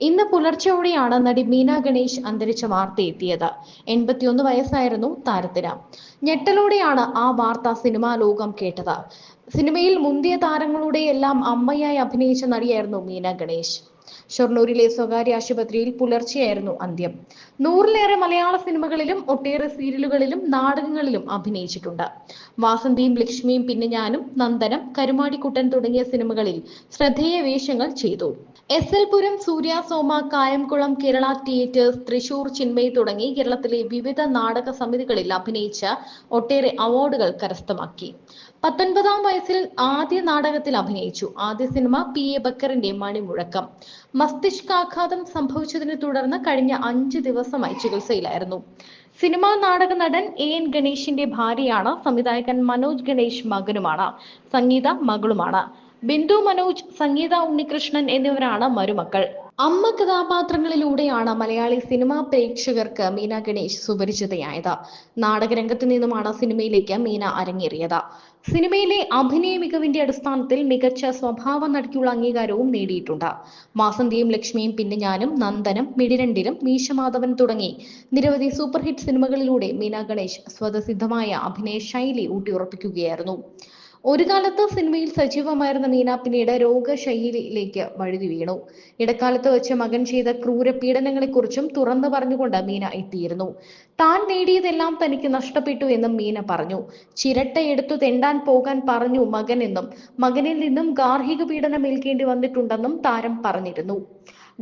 ഇന്ന് പുലർച്ചെയോടെയാണ് നടി മീന ഗണേഷ് അന്തരിച്ച വാർത്തയെത്തിയത്. 81 വയസ്സായിരുന്നു താരത്തിന്. ഞെട്ടലോടെയാണ് ആ വാർത്ത സിനിമാ ലോകം കേട്ടത്. സിനിമയിൽ മുന്തിയ താരങ്ങളുടെയെല്ലാം അമ്മയായി അഭിനയിച്ച നടിയായിരുന്നു മീന ഗണേഷ്. ഷൊർണൂരിലെ സ്വകാര്യ ആശുപത്രിയിൽ പുലർച്ചെയായിരുന്നു അന്ത്യം. 100-ലേറെ മലയാള സിനിമകളിലും ഒട്ടേറെ സീരിയലുകളിലും നാടകങ്ങളിലും അഭിനയിച്ചിട്ടുണ്ട്. വാസന്തിയും ലക്ഷ്മിയും പിന്നെ ഞാനും, നന്ദനം, കരുമാടിക്കുട്ടൻ തുടങ്ങിയ സിനിമകളിൽ ശ്രദ്ധേയ വേഷങ്ങൾ ചെയ്തു. എസ്.എൽ. പുരം, സൂര്യ സോമ, കായംകുളം, കേരള തിയേറ്റേഴ്സ്, തൃശൂർ ചിന്മയി തുടങ്ങി കേരളത്തിലെ വിവിധ നാടക സമിതികളിൽ അഭിനയിച്ച ഒട്ടേറെ അവാർഡുകൾ കരസ്ഥമാക്കി. 19-ാം വയസ്സിൽ ആദ്യ നാടകത്തിൽ അഭിനയിച്ചു. ആദ്യ സിനിമ P.A. ബക്കറിന്റെ മണിമുഴക്കം. മസ്തിഷ്കാഘാതം സംഭവിച്ചതിനെ തുടർന്ന് കഴിഞ്ഞ 5 ദിവസമായി ചികിത്സയിലായിരുന്നു. സിനിമാ നാടക നടൻ A.N. ഗണേഷിന്റെ ഭാര്യയാണ്. സംവിധായകൻ മനോജ് ഗണേഷ് മകനുമാണ്. സംഗീത മകളുമാണ്. ബിന്ദു മനോജ്, സംഗീത ഉണ്ണികൃഷ്ണൻ എന്നിവരാണ് മരുമക്കൾ. അമ്മ കഥാപാത്രങ്ങളിലൂടെയാണ് മലയാളി സിനിമാ പ്രേക്ഷകർക്ക് മീന ഗണേഷ് സുപരിചിതയായത്. നാടകരംഗത്ത് നിന്നുമാണ് സിനിമയിലേക്ക് മീന അരങ്ങേറിയത്. സിനിമയിലെ അഭിനയ മികവിന്റെ അടിസ്ഥാനത്തിൽ മികച്ച സ്വഭാവ നടിക്കുള്ള അംഗീകാരവും നേടിയിട്ടുണ്ട്. വാസന്തിയും ലക്ഷ്മിയും പിന്നെ ഞാനും, നന്ദനം, മിഴിരണ്ടിലും, മീശമാധവൻ തുടങ്ങി നിരവധി സൂപ്പർ ഹിറ്റ് സിനിമകളിലൂടെ മീന ഗണേഷ് സ്വതസിദ്ധമായ അഭിനയ ശൈലി ഊട്ടിയുറപ്പിക്കുകയായിരുന്നു. ഒരു കാലത്ത് സിനിമയിൽ സജീവമായിരുന്ന മീന പിന്നീട് രോഗശൈലിയിലേക്ക് വഴുതി വീണു. ഇടക്കാലത്ത് വെച്ച് മകൻ ചെയ്ത ക്രൂര പീഡനങ്ങളെക്കുറിച്ചും തുറന്നു പറഞ്ഞുകൊണ്ട് മീന എത്തിയിരുന്നു. താൻ നേടിയതെല്ലാം തനിക്ക് നഷ്ടപ്പെട്ടു എന്നും മീന പറഞ്ഞു. ചിരട്ടയെടുത്തു തെണ്ടാൻ പോകാൻ പറഞ്ഞു മകൻ എന്നും മകനിൽ നിന്നും ഗാർഹിക പീഡനം ഏൽക്കേണ്ടി വന്നിട്ടുണ്ടെന്നും താരം പറഞ്ഞിരുന്നു.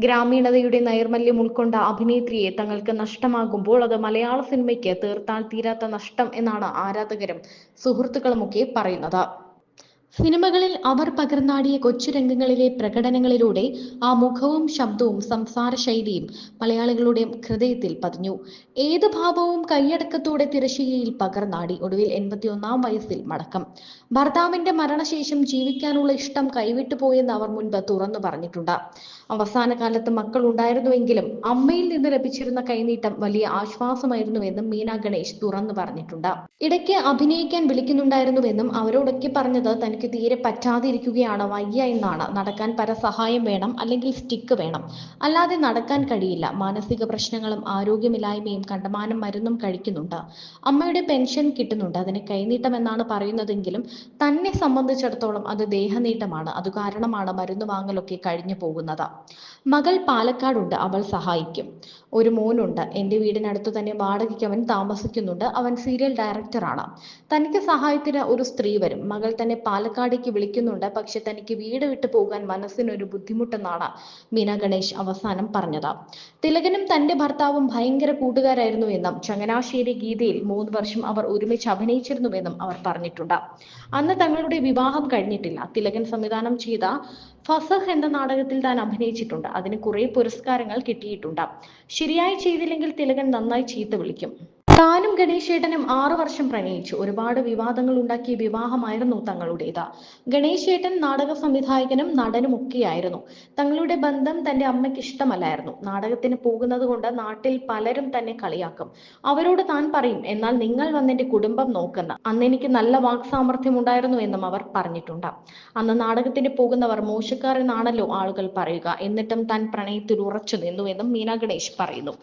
ഗ്രാമീണതയുടെ നൈർമല്യം ഉൾക്കൊണ്ട അഭിനേത്രിയെ തങ്ങൾക്ക് നഷ്ടമാകുമ്പോൾ അത് മലയാള സിനിമയ്ക്ക് തീർത്താൽ തീരാത്ത നഷ്ടം എന്നാണ് ആരാധകരും സുഹൃത്തുക്കളുമൊക്കെ പറയുന്നത്. സിനിമകളിൽ അവർ പകർന്നാടിയ കൊച്ചുരംഗങ്ങളിലെ പ്രകടനങ്ങളിലൂടെ ആ മുഖവും ശബ്ദവും സംസാര ശൈലിയും മലയാളികളുടെ ഹൃദയത്തിൽ പതിഞ്ഞു. ഏത് ഭാവവും കൈയടക്കത്തോടെ തിരശീലയിൽ പകർന്നാടി. ഒടുവിൽ 81-ാം വയസ്സിൽ മടക്കം. ഭർത്താവിന്റെ മരണശേഷം ജീവിക്കാനുള്ള ഇഷ്ടം കൈവിട്ടുപോയെന്ന് അവർ മുൻപ് തുറന്നു പറഞ്ഞിട്ടുണ്ട്. അവസാന കാലത്ത് മക്കൾ ഉണ്ടായിരുന്നുവെങ്കിലും അമ്മയിൽ നിന്ന് ലഭിച്ചിരുന്ന കൈനീട്ടം വലിയ ആശ്വാസമായിരുന്നുവെന്നും മീന ഗണേഷ് തുറന്നു പറഞ്ഞിട്ടുണ്ട്. ഇടയ്ക്ക് അഭിനയിക്കാൻ വിളിക്കുന്നുണ്ടായിരുന്നുവെന്നും അവരോടൊക്കെ പറഞ്ഞത് തനിക്ക് തീരെ പറ്റാതിരിക്കുകയാണ്, വയ്യ എന്നാണ്. നടക്കാൻ പരസഹായം വേണം, അല്ലെങ്കിൽ സ്റ്റിക്ക് വേണം, അല്ലാതെ നടക്കാൻ കഴിയില്ല. മാനസിക പ്രശ്നങ്ങളും ആരോഗ്യമില്ലായ്മയും കണ്ടമാനം മരുന്നും കഴിക്കുന്നുണ്ട്. അമ്മയുടെ പെൻഷൻ കിട്ടുന്നുണ്ട്, അതിന് കൈനീട്ടം എന്നാണ് പറയുന്നതെങ്കിലും തന്നെ സംബന്ധിച്ചിടത്തോളം അത് ദേഹനീട്ടമാണ്. അതുകാരണമാണ് മരുന്ന് വാങ്ങലൊക്കെ കഴിഞ്ഞു പോകുന്നത്. മകൾ പാലക്കാടുണ്ട്, അവൾ സഹായിക്കും. ഒരു മോനുണ്ട്. എൻ്റെ വീടിനടുത്തു തന്നെ വാടകയ്ക്ക് അവൻ താമസിക്കുന്നുണ്ട്. അവൻ സീരിയൽ ഡയറക്ടറാണ്. തനിക്ക് സഹായത്തിന് ഒരു സ്ത്രീ വരും. മകൾ തന്നെ പാലക്കാടേക്ക് വിളിക്കുന്നുണ്ട്. പക്ഷെ തനിക്ക് വീട് വിട്ടു പോകാൻ മനസ്സിനൊരു ബുദ്ധിമുട്ടെന്നാണ് മീന ഗണേഷ് അവസാനം പറഞ്ഞത്. തിലകനും തന്റെ ഭർത്താവും ഭയങ്കര കൂട്ടുകാരായിരുന്നു എന്നും ചങ്ങനാശ്ശേരി ഗീതയിൽ 3 വർഷം അവർ ഒരുമിച്ച് അഭിനയിച്ചിരുന്നുവെന്നും അവർ പറഞ്ഞിട്ടുണ്ട്. അന്ന് തങ്ങളുടെ വിവാഹം കഴിഞ്ഞിട്ടില്ല. തിലകൻ സംവിധാനം ചെയ്ത ഫസഹ് എന്ന നാടകത്തിൽ താൻ അഭിനയിച്ചിട്ടുണ്ട്. അതിന് കുറെ പുരസ്കാരങ്ങൾ കിട്ടിയിട്ടുണ്ട്. ശരിയായി ചെയ്തില്ലെങ്കിൽ തിലകൻ നന്നായി ചീത്ത വിളിക്കും. താനും ഗണേശേട്ടനും 6 വർഷം പ്രണയിച്ചു. ഒരുപാട് വിവാദങ്ങൾ ഉണ്ടാക്കിയ വിവാഹമായിരുന്നു തങ്ങളുടേത്. ഗണേശേട്ടൻ നാടക സംവിധായകനും നടനും ഒക്കെയായിരുന്നു. തങ്ങളുടെ ബന്ധം തന്റെ അമ്മയ്ക്ക് ഇഷ്ടമല്ലായിരുന്നു. നാടകത്തിന് പോകുന്നത് കൊണ്ട് നാട്ടിൽ പലരും തന്നെ കളിയാക്കും. അവരോട് താൻ പറയും, എന്നാൽ നിങ്ങൾ വന്നെന്റെ കുടുംബം നോക്കെന്ന്. അന്ന് എനിക്ക് നല്ല വാക്സാമർഥ്യം ഉണ്ടായിരുന്നു എന്നും അവർ പറഞ്ഞിട്ടുണ്ട്. അന്ന് നാടകത്തിന് പോകുന്നവർ മോശക്കാർ എന്നാണല്ലോ ആളുകൾ പറയുക. എന്നിട്ടും താൻ പ്രണയത്തിൽ ഉറച്ചു നിന്നുവെന്നും മീന ഗണേഷ് പറയുന്നു.